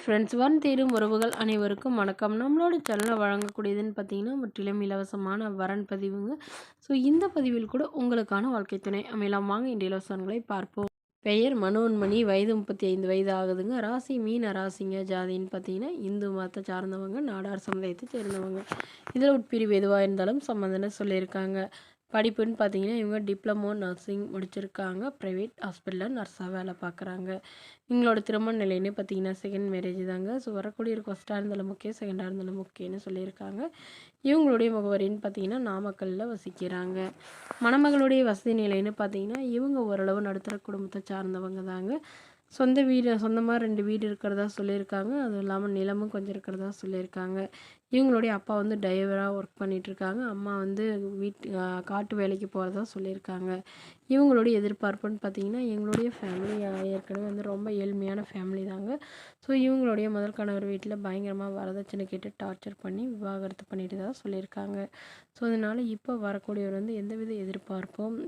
Friends வன் தேடும் உறவுகள் அனைவருக்கும் வணக்கம். நம்மளோட சேனலில் வழங்கக்கூடியதுன்னு பார்த்தீங்கன்னா முற்றிலும் இலவசமான வரன் பதிவுங்க. ஸோ இந்த பதிவில் கூட உங்களுக்கான வாழ்க்கை துணை அமையலாம். வாங்க இன்றைய இலவசங்களை பார்ப்போம். பெயர் மனோன்மணி, வயது 35 வயது ஆகுதுங்க. ராசி மீன ராசிங்க. ஜாதின்னு பார்த்தீங்கன்னா இந்து மதத்தை சார்ந்தவங்க, நாடார் சமுதாயத்தை சேர்ந்தவங்க. இதில் உட்பிரிவு எதுவாக இருந்தாலும் சம்மந்தம்னு சொல்லியிருக்காங்க. படிப்புன்னு பார்த்தீங்கன்னா இவங்க டிப்ளமோ நர்சிங் முடிச்சிருக்காங்க. ப்ரைவேட் ஹாஸ்பிட்டலில் நர்ஸாக வேலை பார்க்குறாங்க. இவங்களோட திருமண நிலைன்னு பார்த்தீங்கன்னா செகண்ட் மேரேஜ் தாங்க. ஸோ வரக்கூடிய ஒரு ஃபஸ்ட்டாக இருந்தாலும் ஓகே, செகண்டாக இருந்தாலும் ஓகேன்னு சொல்லியிருக்காங்க. இவங்களுடைய முகவரின்னு பார்த்தீங்கன்னா நாமக்கல்லில் வசிக்கிறாங்க. மணமகளுடைய வசதி நிலைன்னு பார்த்தீங்கன்னா இவங்க ஓரளவு நடுத்தர குடும்பத்தை சார்ந்தவங்க தாங்க. சொந்தமாக 2 வீடு இருக்கிறதா சொல்லியிருக்காங்க. அதுவும் இல்லாமல் நிலமும் கொஞ்சம் இருக்கிறதா சொல்லியிருக்காங்க. இவங்களுடைய அப்பா வந்து டிரைவராக ஒர்க் பண்ணிகிட்ருக்காங்க. அம்மா வந்து காட்டு வேலைக்கு போகிறதா சொல்லியிருக்காங்க. இவங்களுடைய எதிர்பார்ப்புன்னு பார்த்தீங்கன்னா எங்களுடைய ஃபேமிலி ஏற்கனவே வந்து ரொம்ப ஏழ்மையான ஃபேமிலி தாங்க. ஸோ இவங்களுடைய முதல் கணவர் வீட்டில் பயங்கரமாக வரதட்சணை கேட்டு டார்ச்சர் பண்ணி விவாகரத்து பண்ணிட்டு தான் சொல்லியிருக்காங்க. ஸோ அதனால் இப்போ வரக்கூடியவர் வந்து எந்தவித எதிர்பார்ப்பும்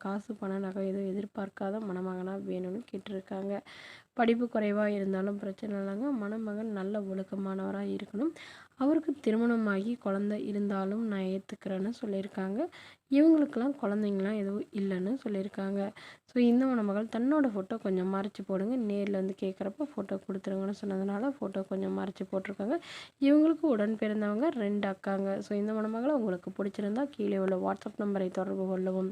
காசு பணம் நகை எதுவும் எதிர்பார்க்காத மணமகனாக வேணும்னு கேட்டிருக்காங்க. படிப்பு குறைவாக இருந்தாலும் பிரச்சனை இல்லைங்க. மணமகன் நல்ல ஒழுக்கமானவராக இருக்கணும். அவருக்கு திருமணமாகி குழந்தை இருந்தாலும் நான் ஏற்றுக்கிறேன்னு சொல்லியிருக்காங்க. இவங்களுக்கெல்லாம் குழந்தைங்களாம் எதுவும் இல்லைன்னு சொல்லியிருக்காங்க. ஸோ இந்த மணமகள் தன்னோட ஃபோட்டோ கொஞ்சம் மறைச்சி போடுங்க, நேரில் வந்து கேட்குறப்ப ஃபோட்டோ கொடுத்துருங்கன்னு சொன்னதுனால ஃபோட்டோ கொஞ்சம் மறைச்சி போட்டிருக்காங்க. இவங்களுக்கு உடன் பிறந்தவங்க 2 அக்காங்க. ஸோ இந்த மணமகளை உங்களுக்கு பிடிச்சிருந்தா கீழே உள்ள வாட்ஸ்அப் நம்பரை தொடர்பு கொள்ளவும்.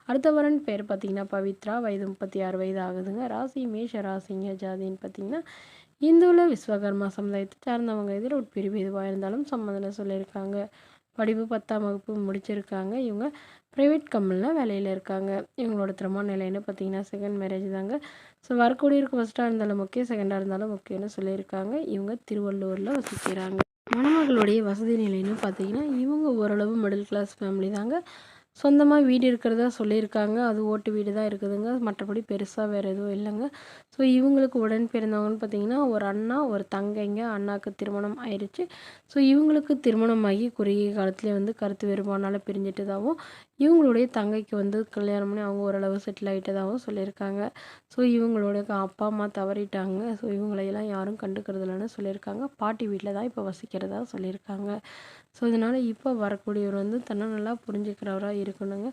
அடுத்த வரன் பேர் பார்த்தீங்கன்னா பவித்ரா, வயது 36 வயது ஆகுதுங்க. ராசி மேஷ ராசிங்க. ஜாதின்னு பார்த்தீங்கன்னா இந்துவில் விஸ்வகர்மா சமுதாயத்தை சார்ந்தவங்க. இதில் உட்பிரிவு எதுவாக இருந்தாலும் சம்மந்தம் சொல்லியிருக்காங்க. படிப்பு 10ஆம் வகுப்பு முடிச்சிருக்காங்க. இவங்க ப்ரைவேட் கம்பெனியில் வேலையில் இருக்காங்க. இவங்களோட திருமண நிலைன்னு பார்த்தீங்கன்னா செகண்ட் மேரேஜ் தாங்க. ஸோ வரக்கூடியவருக்கு ஃபஸ்ட்டாக இருந்தாலும் ஓகே, செகண்டாக இருந்தாலும் ஓகேன்னு சொல்லியிருக்காங்க. இவங்க திருவள்ளூரில் வசிக்கிறாங்க. மணமகளுடைய வசதி நிலைன்னு பார்த்தீங்கன்னா இவங்க ஓரளவு மிடில் கிளாஸ் ஃபேமிலி தாங்க. சொந்தமாக வீடு இருக்கிறதா சொல்லியிருக்காங்க. அது ஓட்டு வீடு தான் இருக்குதுங்க. மற்றபடி பெருசாக வேறு எதுவும் இல்லைங்க. ஸோ இவங்களுக்கு உடன் பிறந்தவங்கன்னு பார்த்தீங்கன்னா ஒரு அண்ணா, ஒரு தங்கைங்க. அண்ணாவுக்கு திருமணம் ஆயிடுச்சு. ஸோ இவங்களுக்கு திருமணமாகி குறுகிய காலத்துலேயே வந்து கருத்து வேறுபாடுனால பிரிஞ்சிட்டதாகவும், இவங்களுடைய தங்கைக்கு வந்து கல்யாணம் பண்ணி அவங்க ஓரளவு செட்டில் ஆகிட்டதாகவும் சொல்லியிருக்காங்க. ஸோ இவங்களோட அப்பா அம்மா தவறிட்டாங்க. ஸோ இவங்களையெல்லாம் யாரும் கண்டுக்கிறது இல்லைன்னு சொல்லியிருக்காங்க. பாட்டி வீட்டில் தான் இப்போ வசிக்கிறதா சொல்லியிருக்காங்க. ஸோ இதனால் இப்போ வரக்கூடியவர் வந்து தன்னை நல்லா புரிஞ்சுக்கிறவராக இருக்கணுங்க.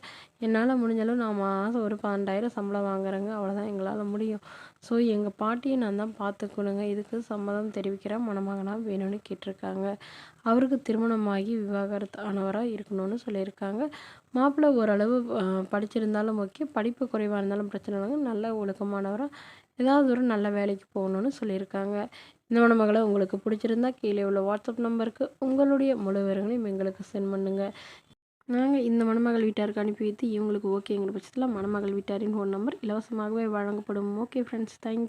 என்னால் முடிஞ்சளவு நான் மாதம் ஒரு 12,000 சம்பளம் வாங்குறேங்க. அவ்வளோதான் எங்களால் முடியும். ஸோ எங்கள் பாட்டியை நான் தான் பார்த்துக்கணுங்க. இதுக்கு சம்மதம் தெரிவிக்கிற மணமகனாக வேணும்னு கேட்டிருக்காங்க. அவருக்கு திருமணமாகி விவாகரத்து ஆனவராக இருக்கணும்னு சொல்லியிருக்காங்க. மாப்பிள்ளை ஓரளவு படிச்சிருந்தாலும் ஓகே, படிப்பு குறைவாக இருந்தாலும் பிரச்சனை இல்லைங்க. நல்ல ஒழுக்கமானவராக ஏதாவது ஒரு நல்ல வேலைக்கு போகணுன்னு சொல்லியிருக்காங்க. இந்த மணமகளை உங்களுக்கு பிடிச்சிருந்தா கீழே உள்ள வாட்ஸ்அப் நம்பருக்கு உங்களுடைய முழு விவரங்களையும் எங்களுக்கு சென்ட் பண்ணுங்கள். நாங்கள் இந்த மணமகள் வீட்டாருக்கு அனுப்பி வைத்து இவங்களுக்கு ஓகேங்கிற பட்சத்தில் மணமகள் வீட்டாரின் ஃபோன் நம்பர் இலவசமாகவே வழங்கப்படும். Okay friends, thank you.